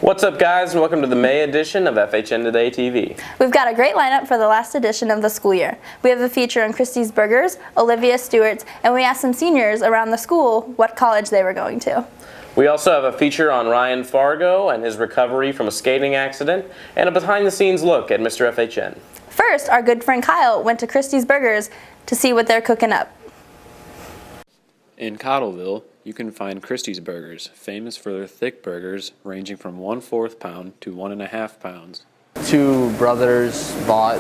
What's up, guys, and welcome to the May edition of FHNtoday TV. We've got a great lineup for the last edition of the school year. We have a feature on Christies Burgers, Olivia Stuertz, and we asked some seniors around the school what college they were going to. We also have a feature on Ryan Fargo and his recovery from a skating accident, and a behind-the-scenes look at Mr. FHN. First, our good friend Kyle went to Christies Burgers to see what they're cooking up. In Cottleville, you can find Christies Burgers, famous for their thick burgers ranging from 1/4 pound to 1.5 pounds. Two brothers bought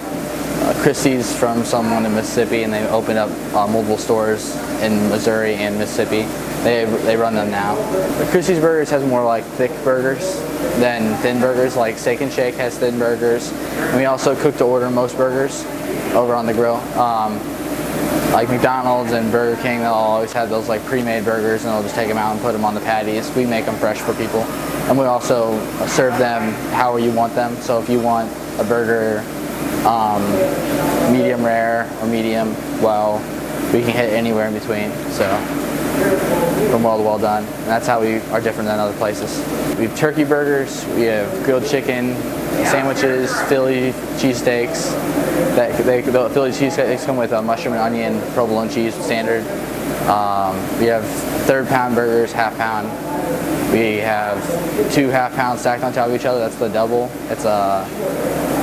Christies from someone in Mississippi, and they opened up multiple stores in Missouri and Mississippi. They run them now. But Christies Burgers has more like thick burgers than thin burgers, like Steak and Shake has thin burgers. And we also cook to order most burgers over on the grill. Like McDonald's and Burger King, they'll always have those like pre-made burgers, and they'll just take them out and put them on the patties. We make them fresh for people, and we also serve them how you want them. So if you want a burger medium rare or medium well, we can hit anywhere in between. So from well to well done, and that's how we are different than other places. We have turkey burgers, we have grilled chicken, sandwiches, Philly cheesesteaks. The Philly cheesesteaks come with a mushroom and onion, provolone cheese standard. We have third pound burgers, half pound. We have 2 half pounds stacked on top of each other. That's the double. It's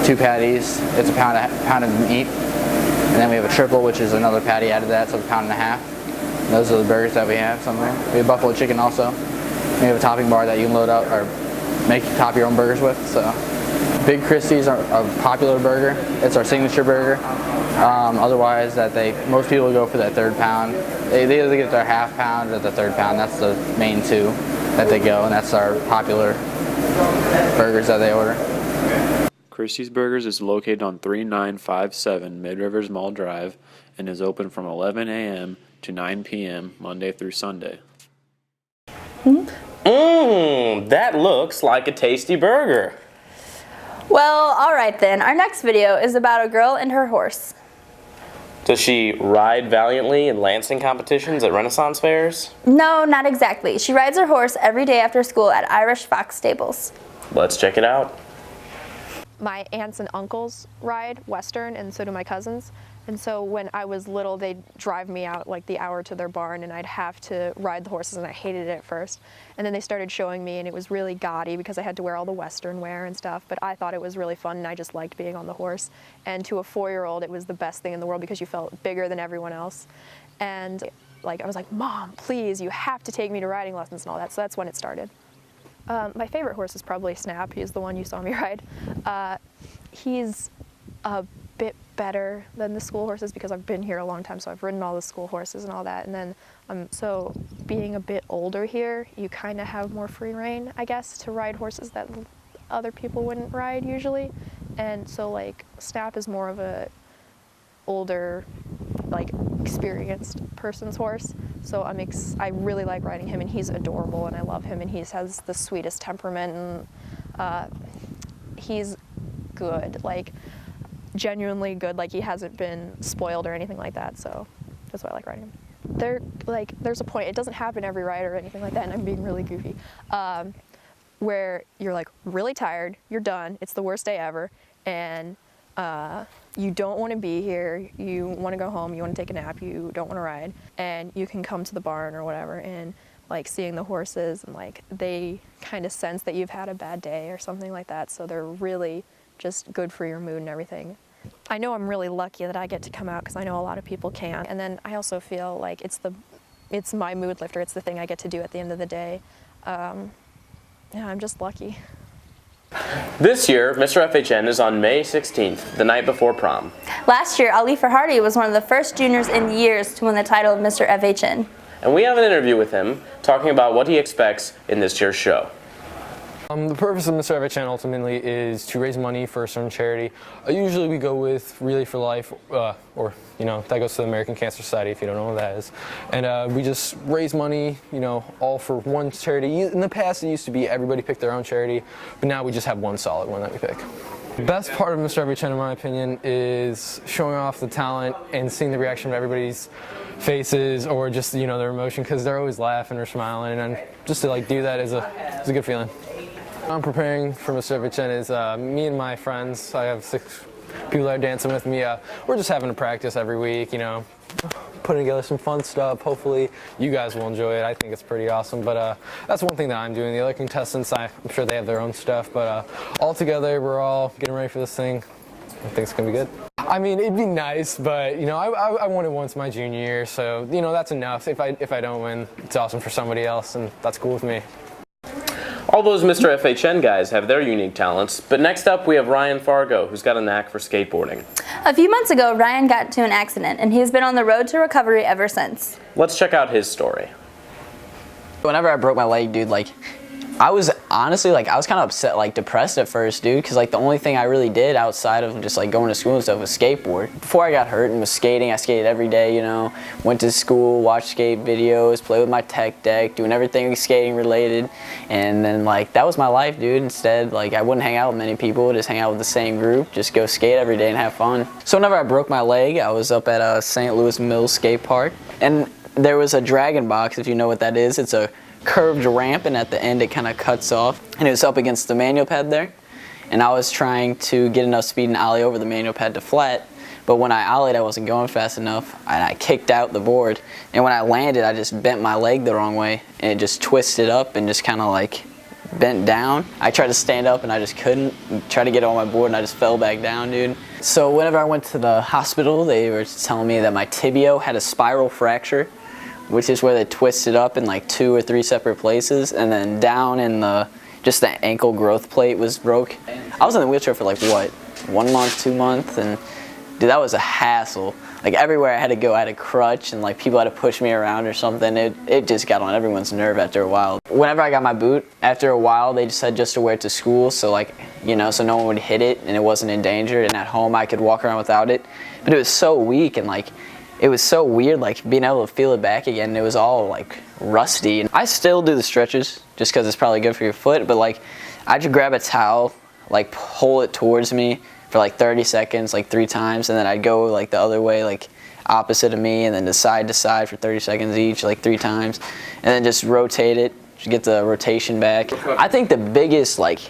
2 patties. It's a pound of meat. And then we have a triple, which is another patty added to that, so it's 1.5 pounds. Those are the burgers that we have somewhere. We have buffalo chicken also. We have a topping bar that you can load up or top your own burgers with. So, Big Christies are a popular burger. It's our signature burger. Otherwise, most people go for that third pound. They either get their half pound or the third pound. That's the main two that they go, and that's our popular burgers that they order. Christies Burgers is located on 3957 Mid-Rivers Mall Drive and is open from 11 a.m. to 9 p.m. Monday through Sunday. That looks like a tasty burger. Well, alright then. Our next video is about a girl and her horse. Does she ride valiantly in lancing competitions at Renaissance fairs? No, not exactly. She rides her horse every day after school at Irish Fox Stables. Let's check it out. My aunts and uncles ride Western, and so do my cousins. And so when I was little, they'd drive me out like the hour to their barn, and I'd have to ride the horses, and I hated it at first. And then they started showing me, and it was really gaudy because I had to wear all the Western wear and stuff, but I thought it was really fun, and I just liked being on the horse. And to a 4-year-old, it was the best thing in the world because you felt bigger than everyone else. And I was like, Mom, please, you have to take me to riding lessons and all that. So that's when it started. My favorite horse is probably Snap. He's the one you saw me ride. He's a bit better than the school horses because I've been here a long time, so I've ridden all the school horses and all that. And then, so being a bit older here, you kind of have more free reign, I guess, to ride horses that other people wouldn't ride usually. And so like Snap is more of a older, like experienced person's horse. So I really like riding him, and he's adorable, and I love him, and he has the sweetest temperament, and he's good, like genuinely good. Like he hasn't been spoiled or anything like that, so that's why I like riding him. There's a point, it doesn't happen every ride or anything like that, and I'm being really goofy, where you're like really tired, you're done, it's the worst day ever, and you don't want to be here, you want to go home, you want to take a nap, you don't want to ride, and you can come to the barn or whatever, and like seeing the horses, and like they kind of sense that you've had a bad day or something like that, so they're really just good for your mood and everything. I know I'm really lucky that I get to come out because I know a lot of people can't, and then I also feel like it's my mood lifter, it's the thing I get to do at the end of the day. Yeah, I'm just lucky. This year, Mr. FHN is on May 16th, the night before prom. Last year, Alifa Hardy was one of the first juniors in years to win the title of Mr. FHN. And we have an interview with him talking about what he expects in this year's show. The purpose of Mr. FHN ultimately is to raise money for a certain charity. Usually we go with Relay for Life, or that goes to the American Cancer Society if you don't know what that is. And we just raise money, all for one charity. In the past it used to be everybody picked their own charity, but now we just have one solid one that we pick. The best part of Mr. FHN, in my opinion, is showing off the talent and seeing the reaction of everybody's faces, or just their emotion, because they're always laughing or smiling, and just to do that is a good feeling. I'm preparing for Mr. FHN is me and my friends. I have 6 people that are dancing with me. We're just having a practice every week, you know, putting together some fun stuff. Hopefully you guys will enjoy it. I think it's pretty awesome, but that's one thing that I'm doing. The other contestants, I'm sure they have their own stuff, but all together we're all getting ready for this thing. I think it's gonna be good. I mean, it'd be nice, but you know, I won it once my junior year, so you know that's enough. If I don't win, it's awesome for somebody else, and that's cool with me. All those Mr. FHN guys have their unique talents, but next up we have Ryan Fargo, who's got a knack for skateboarding. A few months ago, Ryan got into an accident, and he's been on the road to recovery ever since. Let's check out his story. Whenever I broke my leg, dude, like, I was honestly, like, I was kind of upset, like, depressed at first, dude, because, like, the only thing I really did outside of just, like, going to school and stuff was skateboard. Before I got hurt and was skating, I skated every day, you know, went to school, watched skate videos, played with my tech deck, doing everything skating related, and then, like, that was my life, dude. Instead, like, I wouldn't hang out with many people, just hang out with the same group, just go skate every day and have fun. So whenever I broke my leg, I was up at St. Louis Mills Skate Park, and there was a dragon box, if you know what that is. It's a curved ramp, and at the end it kind of cuts off, and it was up against the manual pad there, and I was trying to get enough speed and ollie over the manual pad to flat, but when I ollied I wasn't going fast enough, and I kicked out the board, and when I landed I just bent my leg the wrong way, and it just twisted up and just kind of like bent down. I tried to stand up and I just couldn't, tried to get on my board and I just fell back down, dude. So whenever I went to the hospital, they were telling me that my tibia had a spiral fracture, which is where they twisted up in like 2 or 3 separate places, and then down in just the ankle growth plate was broke. I was in the wheelchair for like what, 1 month, 2 months, and dude, that was a hassle. Like everywhere I had to go, I had a crutch, and like people had to push me around or something. It just got on everyone's nerve after a while. Whenever I got my boot, after a while they just said just to wear it to school, so like, you know, so no one would hit it and it wasn't in danger, and at home I could walk around without it. But it was so weak, and like, it was so weird, like being able to feel it back again. It was all like rusty. And I still do the stretches just because it's probably good for your foot, but like I just grab a towel, like pull it towards me for like 30 seconds, like 3 times, and then I'd go like the other way, like opposite of me, and then to side for 30 seconds each, like 3 times, and then just rotate it, just get the rotation back. I think the biggest like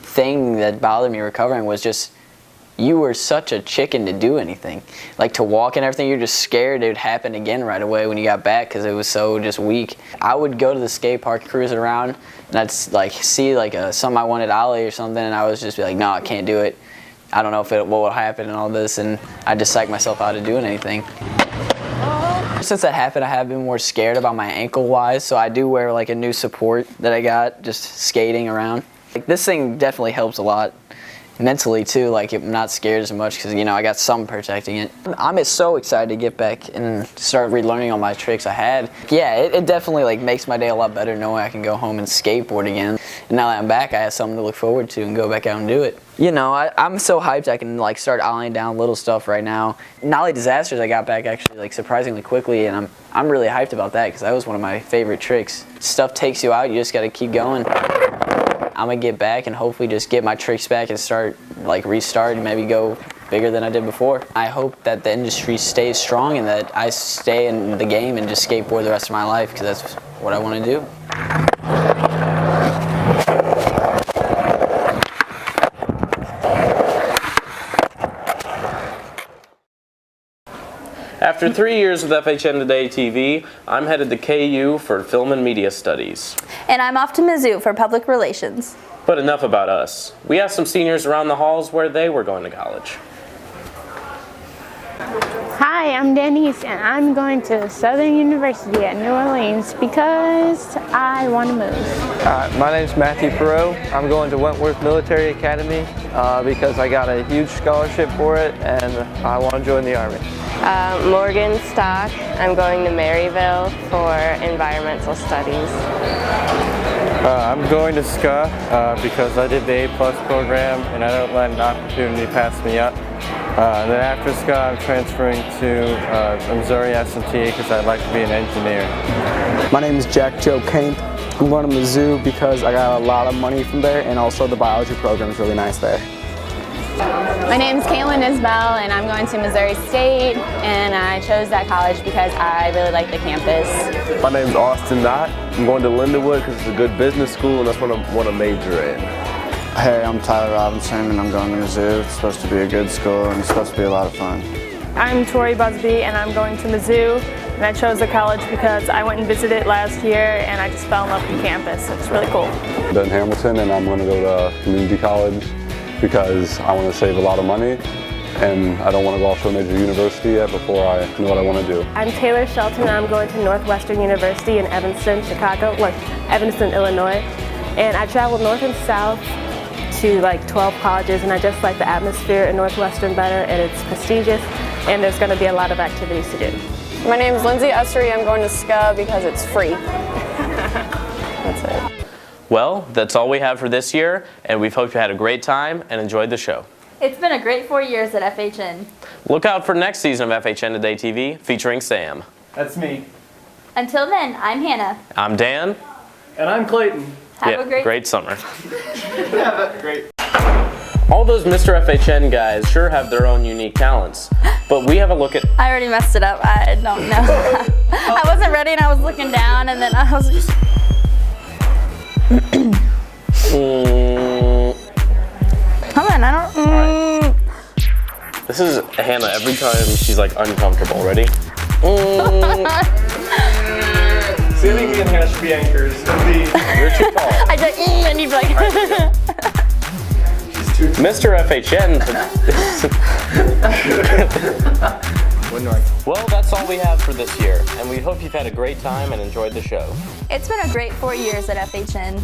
thing that bothered me recovering was just you were such a chicken to do anything. Like to walk and everything, you're just scared it would happen again right away when you got back because it was so just weak. I would go to the skate park, cruise around, and I'd like see like something I wanted ollie or something, and I was just be like, no, I can't do it. I don't know what will happen and all this, and I just psych myself out of doing anything. Since that happened, I have been more scared about my ankle wise, so I do wear like a new support that I got just skating around. Like this thing definitely helps a lot. Mentally too, like I'm not scared as much because, you know, I got some protecting it. I'm so excited to get back and start relearning all my tricks I had. Yeah, it definitely like makes my day a lot better knowing I can go home and skateboard again. And now that I'm back, I have something to look forward to and go back out and do it. You know, I'm so hyped I can like start ollieing down little stuff right now. Nollie disasters I got back actually like surprisingly quickly, and I'm really hyped about that because that was one of my favorite tricks. Stuff takes you out, you just got to keep going. I'm gonna get back and hopefully just get my tricks back and start like restart and maybe go bigger than I did before. I hope that the industry stays strong and that I stay in the game and just skateboard the rest of my life because that's what I want to do. After 3 years with FHNTodayTV, I'm headed to KU for Film and Media Studies. And I'm off to Mizzou for Public Relations. But enough about us. We asked some seniors around the halls where they were going to college. Hi, I'm Denise, and I'm going to Southern University at New Orleans because I want to move. My name's Matthew Perot. I'm going to Wentworth Military Academy because I got a huge scholarship for it and I want to join the Army. Morgan Stock. I'm going to Maryville for environmental studies. I'm going to SCA because I did the A+ program and I don't let an opportunity pass me up. And then after SCA, I'm transferring to Missouri S&T because I'd like to be an engineer. My name is Jack Joe Kane. I'm going to Mizzou because I got a lot of money from there, and also the biology program is really nice there. My name is Caitlin Isbell, and I'm going to Missouri State, and I chose that college because I really like the campus. My name is Austin Knott. I'm going to Lindenwood because it's a good business school, and that's what I want to major in. Hey, I'm Tyler Robinson, and I'm going to Mizzou. It's supposed to be a good school, and it's supposed to be a lot of fun. I'm Tori Busby, and I'm going to Mizzou, and I chose the college because I went and visited last year, and I just fell in love with the campus. It's really cool. Ben Hamilton, and I'm going to go to community college because I want to save a lot of money, and I don't want to go off to a major university yet before I know what I want to do. I'm Taylor Shelton, and I'm going to Northwestern University in Evanston, Evanston, Illinois, and I traveled north and south to like 12 colleges, and I just like the atmosphere in Northwestern better, and it's prestigious, and there's going to be a lot of activities to do. My name is Lindsay Ustery. I'm going to SCA because it's free. That's it. Well, that's all we have for this year, and we hope you had a great time and enjoyed the show. It's been a great 4 years at FHN. Look out for next season of FHN Today TV featuring Sam. That's me. Until then, I'm Hannah. I'm Dan. And I'm Clayton. Have a great summer. Great. All those Mr. FHN guys sure have their own unique talents, but we have a look at... I already messed it up. I don't know. I wasn't ready and I was looking down and then I was just... Come on, I don't... Right. This is Hannah every time she's like uncomfortable. Ready? See, I think me and Hannah should be anchors. You're too tall. I just, and you'd be like... Mr. FHN. Well, that's all we have for this year, and we hope you've had a great time and enjoyed the show. It's been a great 4 years at FHN.